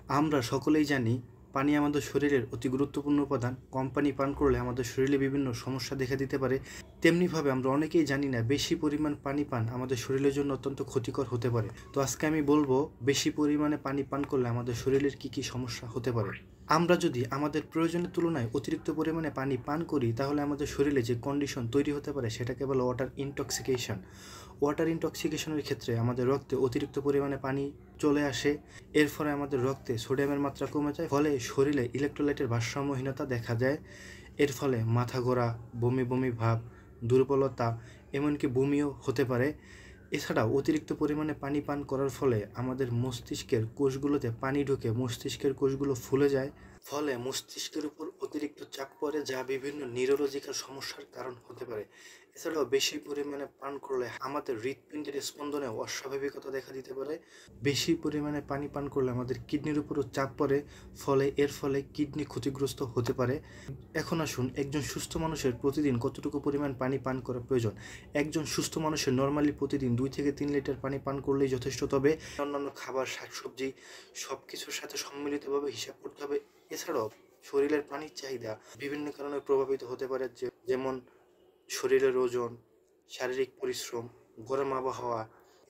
আমরা সকলেই জানি পানি আমাদের শরীরের অতি গুরুত্বপূর্ণ উপাদান। কম পানি পান করলে আমাদের শরীরে বিভিন্ন সমস্যা দেখা দিতে পারে। তেমনিভাবে আমরা অনেকেই জানি না বেশি পরিমাণ পানি পান আমাদের শরীরের জন্য অত্যন্ত ক্ষতিকর হতে পারে। তো আজকে আমি বলবো বেশি পরিমাণে পানি পান করলে আমাদের শরীরের কী কী সমস্যা হতে পারে। আমরা যদি আমাদের প্রয়োজনের তুলনায় অতিরিক্ত পরিমাণে পানি পান করি তাহলে আমাদের শরীরে যে কন্ডিশন তৈরি হতে পারে সেটাকে বলে ওয়াটার ইনটক্সিকেশন। ওয়াটার ইনটক্সিকেশনের ক্ষেত্রে আমাদের রক্তে অতিরিক্ত পরিমাণে পানি চলে আসে। এর ফলে আমাদের রক্তে সোডিয়ামের মাত্রা কমে যায়, ফলে শরীরে ইলেকট্রোলাইটের ভারসাম্যহীনতা দেখা যায়। এর ফলে মাথা ঘোরা, বমি বমি ভাব, দুর্বলতা, এমনকি বমিও হতে পারে। এছাড়াও অতিরিক্ত পরিমাণে পানি পান করার ফলে আমাদের মস্তিষ্কের কোষগুলোতে পানি ঢুকে মস্তিষ্কের কোষগুলো ফুলে যায়, ফলে মস্তিষ্কের উপর অতিরিক্ত চাপ পড়ে যা বিভিন্ন নিউরোলজিক্যাল সমস্যার কারণ হতে পারে। এছাড়াও বেশি পরিমাণে পান করলে আমাদের হৃৎপিণ্ডের স্পন্দনে অস্বাভাবিকতা দেখা দিতে পারে। বেশি পরিমাণে পানি পান করলে আমাদের কিডনির উপরও চাপ পড়ে, এর ফলে কিডনি ক্ষতিগ্রস্ত হতে পারে। এখন আসুন একজন সুস্থ মানুষের প্রতিদিন কতটুকু পরিমাণ পানি পান করা প্রয়োজন। একজন সুস্থ মানুষের নর্মালি প্রতিদিন 2 থেকে 3 লিটার পানি পান করলেই যথেষ্ট। তবে অন্যান্য খাবার, শাকসবজি সব কিছুর সাথে সম্মিলিতভাবে হিসাব করতে হবে। এছাড়াও শরীরের পানির চাহিদা বিভিন্ন কারণে প্রভাবিত হতে পারে, যেমন শরীরের ওজন, শারীরিক পরিশ্রম, গরম আবহাওয়া।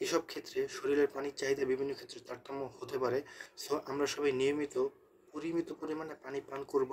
এসব ক্ষেত্রে শরীরের পানির চাহিদা বিভিন্ন ক্ষেত্রে তারতম্য হতে পারে। সো আমরা সবাই নিয়মিত পরিমিত পরিমাণে পানি পান করব।